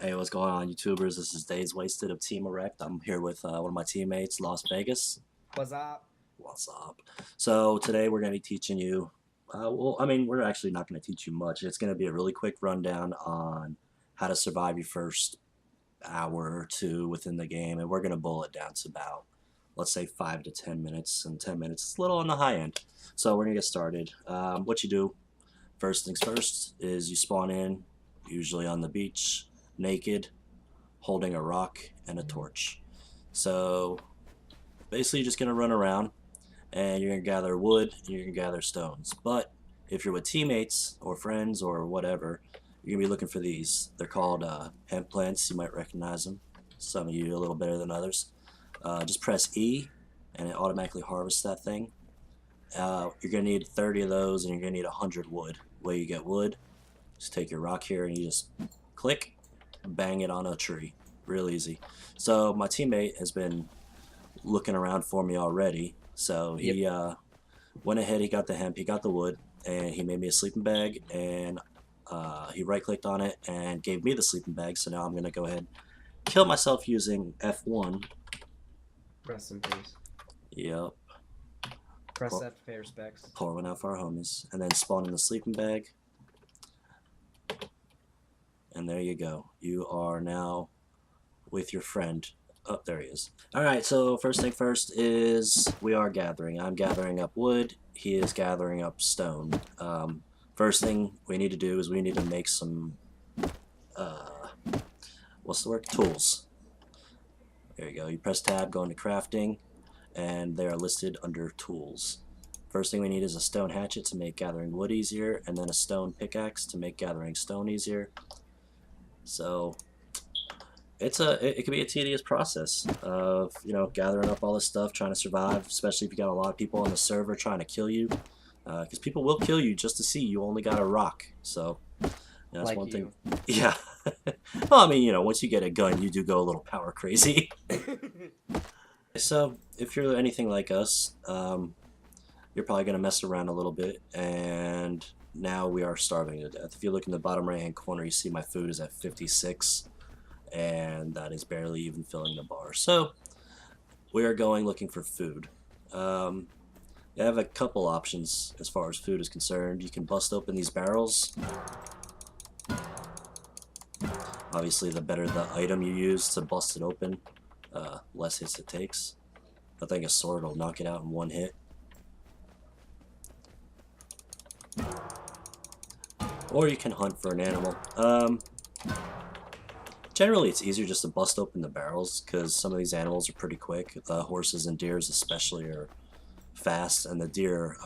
Hey, what's going on, YouTubers? This is Dayzwasted of Team Erect. I'm here with one of my teammates, Las Vegas. What's up? What's up? So today we're going to be teaching you. We're actually not going to teach you much. It's going to be a really quick rundown on how to survive your first hour or two within the game, and we're going to boil it down to about, let's say, 5 to 10 minutes. And 10 minutes is a little on the high end. So we're going to get started. What you do, first things first, is you spawn in, usually on the beach, naked, holding a rock and a torch. So basically you're just going to run around and you're going to gather wood and you're going to gather stones. But if you're with teammates or friends or whatever, you're going to be looking for these. They're called hemp plants. You might recognize them. Some of you a little better than others. Just press E and it automatically harvests that thing. You're going to need 30 of those and you're going to need 100 wood. The way you get wood, just take your rock here and you just click, bang it on a tree. Real easy. So my teammate has been looking around for me already. So he went ahead, he got the hemp, he got the wood, and he made me a sleeping bag, and he right-clicked on it and gave me the sleeping bag. So now I'm going to go ahead kill myself using F1. Rest in peace. Yep. Press F to pay respects. Pour one out for our homies. And then spawn in the sleeping bag. And there you go. You are now with your friend. Oh, there he is. Alright, so first thing first is we are gathering. I'm gathering up wood. He is gathering up stone. First thing we need to do is we need to make some, what's the word? Tools. There you go. You press tab, go into crafting, and they are listed under tools. First thing we need is a stone hatchet to make gathering wood easier, and then a stone pickaxe to make gathering stone easier. So it can be a tedious process of gathering up all this stuff, trying to survive, especially if you got a lot of people on the server trying to kill you, because people will kill you just to see you only got a rock. So that's like one you. thing. Yeah. Well, I mean, once you get a gun, you do go a little power crazy. So if you're anything like us, you're probably going to mess around a little bit, and now we are starving to death. If you look in the bottom right hand corner, you see my food is at 56, and that is barely even filling the bar. So we are going looking for food. You have a couple options as far as food is concerned. You can bust open these barrels. Obviously, the better the item you use to bust it open, less hits it takes. I think a sword will knock it out in one hit. Or you can hunt for an animal. Generally, it's easier just to bust open the barrels because some of these animals are pretty quick. Horses and deers especially are fast, and the deer,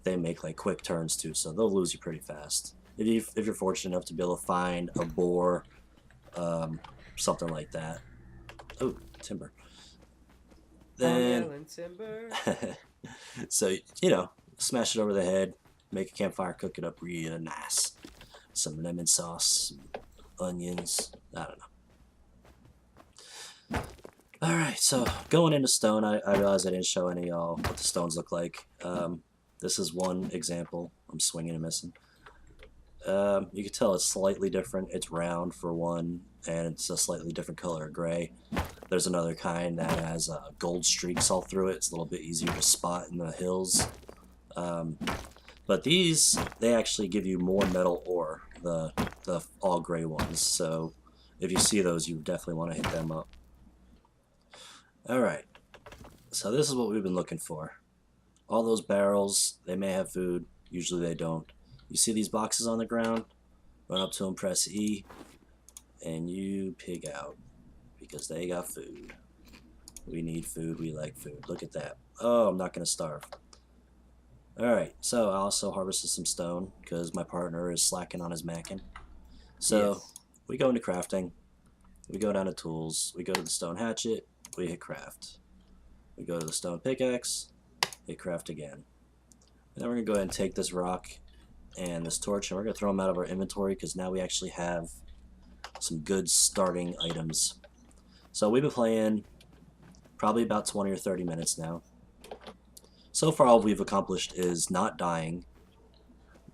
they make like quick turns too, so they'll lose you pretty fast. If you're fortunate enough to be able to find a boar, something like that. Oh, timber. Then, timber. so, smash it over the head, make a campfire, cook it up real nice. Some lemon sauce, some onions, I don't know. Alright, so going into stone, I realized I didn't show any of y'all what the stones look like. This is one example. I'm swinging and missing. You can tell it's slightly different. It's round for one, and it's a slightly different color, gray. There's another kind that has gold streaks all through it. It's a little bit easier to spot in the hills. But these, they actually give you more metal ore, the all gray ones. So if you see those, you definitely want to hit them up. Alright, so this is what we've been looking for. All those barrels, they may have food. Usually they don't. You see these boxes on the ground? Run up to them, press E, and you pig out because they got food. We need food, we like food. Look at that. Oh, I'm not going to starve. Alright, so I also harvested some stone because my partner is slacking on his macking. So Yes. we go into crafting. We go down to tools. We go to the stone hatchet. We hit craft. We go to the stone pickaxe. Hit craft again. And then we're going to go ahead and take this rock and this torch, and we're going to throw them out of our inventory because now we actually have some good starting items. So we've been playing probably about 20 or 30 minutes now. So far all we've accomplished is not dying,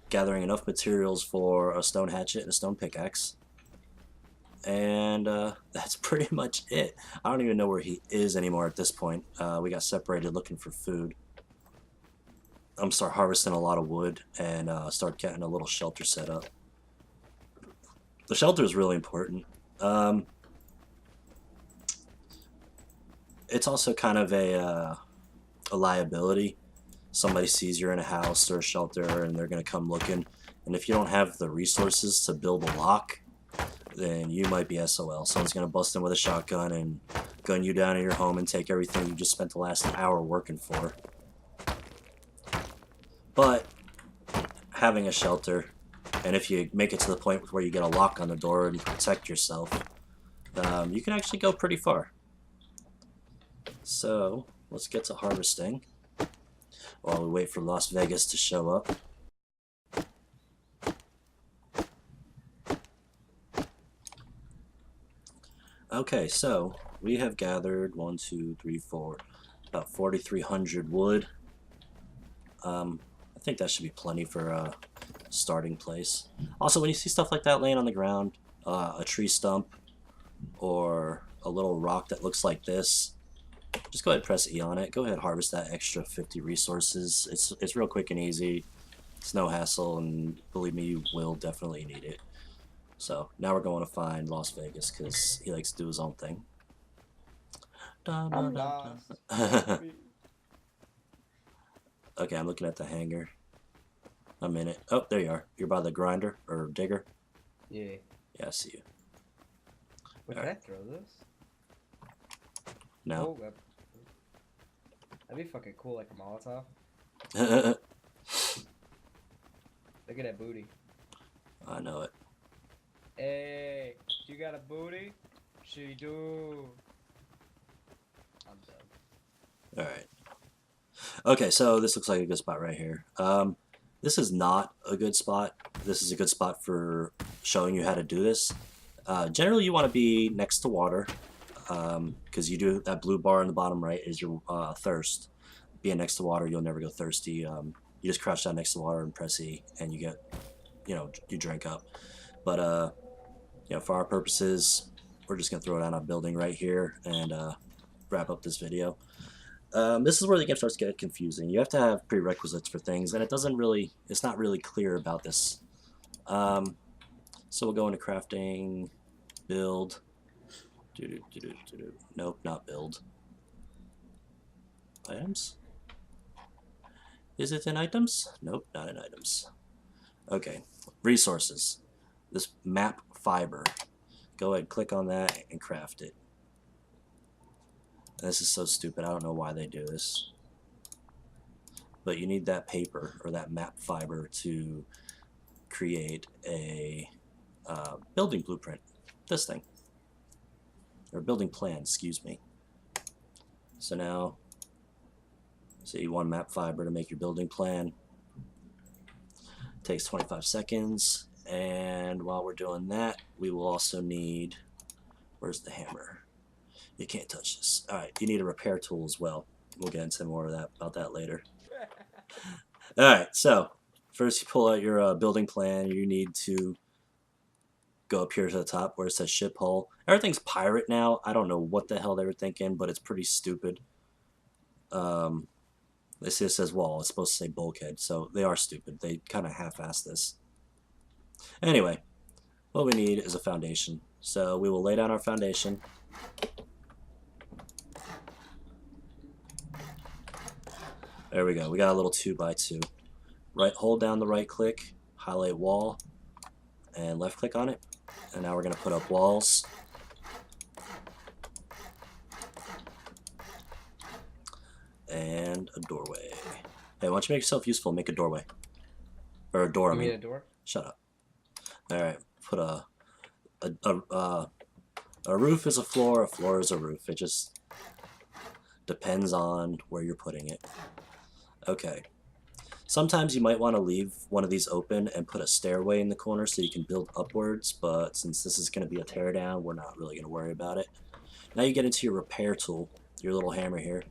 gathering enough materials for a stone hatchet and a stone pickaxe, And that's pretty much it. I don't even know where he is anymore at this point. We got separated looking for food. I'm start harvesting a lot of wood and start getting a little shelter set up. The shelter is really important. Um, it's also kind of a liability. Somebody sees you're in a house or a shelter and they're going to come looking. And if you don't have the resources to build a lock, then you might be SOL. Someone's going to bust in with a shotgun and gun you down in your home and take everything you just spent the last hour working for. But having a shelter, and if you make it to the point where you get a lock on the door and you protect yourself, you can actually go pretty far. So let's get to harvesting while we wait for Las Vegas to show up. Okay, so we have gathered 1, 2, 3, 4, about 4,300 wood. I think that should be plenty for a starting place. Also, when you see stuff like that laying on the ground, a tree stump or a little rock that looks like this, just go ahead and press E on it. Go ahead and harvest that extra 50 resources. It's real quick and easy. It's no hassle, and believe me, you will definitely need it. So now we're going to find Las Vegas because he likes to do his own thing. I'm lost. Okay, I'm looking at the hangar. I'm in it. Oh, there you are. You're by the grinder or digger. Yeah. Yeah, I see you. Wait, All can I right. throw this? No. Oh, that'd be fucking cool, like a Molotov. Look at that booty. I know it. Hey, you got a booty? She do. I'm done. All right. Okay, so this looks like a good spot right here. This is not a good spot. This is a good spot for showing you how to do this. Generally, you want to be next to water because you do that blue bar in the bottom right is your thirst. Being next to water, you'll never go thirsty. You just crouch down next to water and press E, and you get, you drink up. But for our purposes, we're just gonna throw it on a building right here and wrap up this video. This is where the game starts to get confusing. You have to have prerequisites for things, and it's not really clear about this. So we'll go into crafting, build. Nope, not build. Items? Is it in items? Nope, not in items. Okay, resources. This map fiber. Go ahead, click on that, and craft it. This is so stupid. I don't know why they do this. But you need that paper or that map fiber to create a building blueprint. This thing. Or building plan, excuse me. So now, see, one map fiber to make your building plan. It takes 25 seconds. And while we're doing that, we will also need, where's the hammer? You can't touch this. Alright, you need a repair tool as well. We'll get into more of that about that later. Alright, so first you pull out your building plan. You need to go up here to the top where it says ship hull. Everything's pirate now. I don't know what the hell they were thinking, but it's pretty stupid. This says wall. It's supposed to say bulkhead, so they are stupid. They kind of half-assed this. Anyway, what we need is a foundation. So we will lay down our foundation. There we go. We got a little 2x2. Right, hold down the right click, highlight wall, and left click on it. And now we're going to put up walls. And a doorway. Hey, why don't you make yourself useful? Make a doorway. Or a door, I mean. You mean a door? Shut up. Alright, put a roof is a floor is a roof. It just depends on where you're putting it. Okay. Sometimes you might want to leave one of these open and put a stairway in the corner so you can build upwards, but since this is going to be a teardown, we're not really going to worry about it. Now you get into your repair tool, your little hammer here.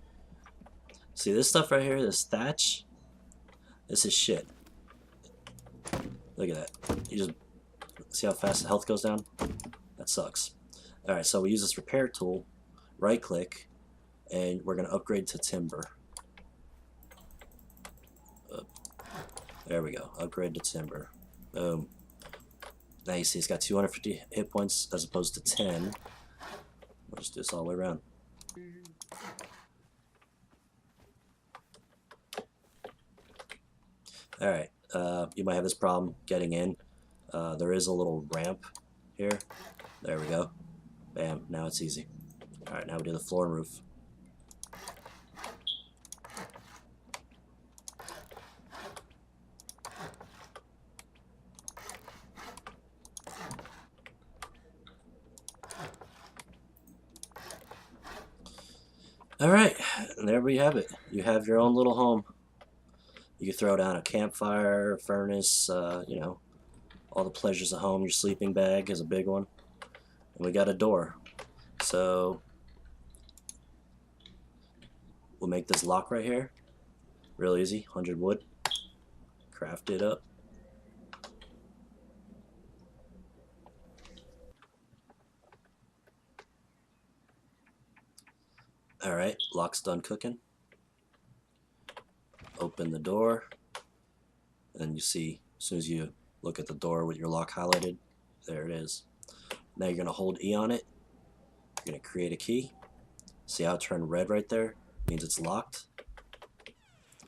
See this stuff right here, this thatch? This is shit. Look at that. You just see how fast the health goes down? That sucks. All right, so we use this repair tool, right click, and we're going to upgrade to timber. There we go, upgrade to timber. Boom. Now you see it's got 250 hit points as opposed to 10. We'll just do this all the way around. All right, you might have this problem getting in. There is a little ramp here. There we go. Bam, now it's easy. All right, now we do the floor and roof. All right, and there we have it. You have your own little home. You can throw down a campfire, a furnace, you know, all the pleasures of home. Your sleeping bag is a big one. And we got a door. So we'll make this lock right here. Real easy, 100 wood. Craft it up. All right, lock's done cooking. Open the door, and you see, as soon as you look at the door with your lock highlighted, there it is. Now you're gonna hold E on it. You're gonna create a key. See how it turned red right there? Means it's locked.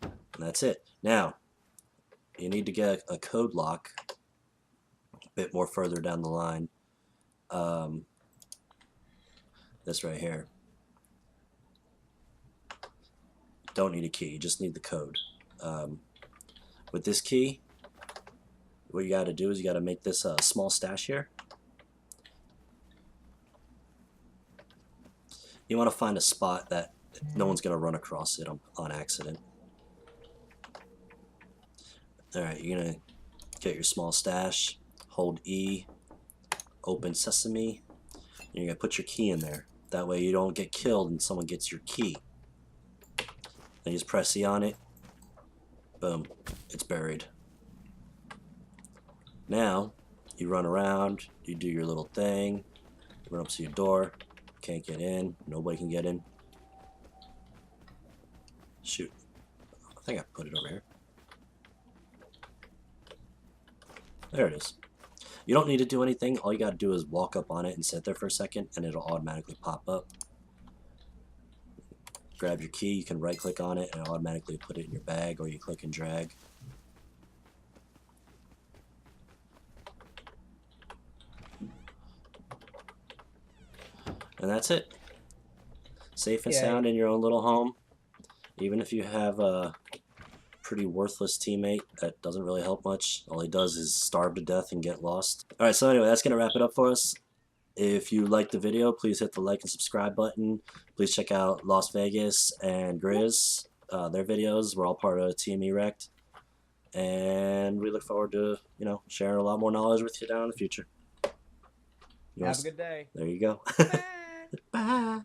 And that's it. Now, you need to get a code lock a bit more further down the line. This right here. Don't need a key, you just need the code. With this key, what you got to do is you got to make this a small stash here. You want to find a spot that no one's going to run across it on accident. Alright, you're going to get your small stash, hold E, open sesame, and you're going to put your key in there. That way you don't get killed and someone gets your key. Then you just press E on it, boom, it's buried. Now, you run around, you do your little thing, run up to your door, can't get in, nobody can get in. Shoot, I think I put it over here. There it is. You don't need to do anything, all you gotta do is walk up on it and sit there for a second and it'll automatically pop up. Grab your key, you can right click on it and automatically put it in your bag, or you click and drag. And that's it. Safe and sound in your own little home. Even if you have a pretty worthless teammate that doesn't really help much, all he does is starve to death and get lost. Alright, so anyway, that's going to wrap it up for us. If you liked the video, please hit the like and subscribe button. Please check out Las Vegas and Grizz. Their videos, we're all part of Team Erect. And we look forward to, you know, sharing a lot more knowledge with you down in the future. Have a good day. There you go. Bye. Bye.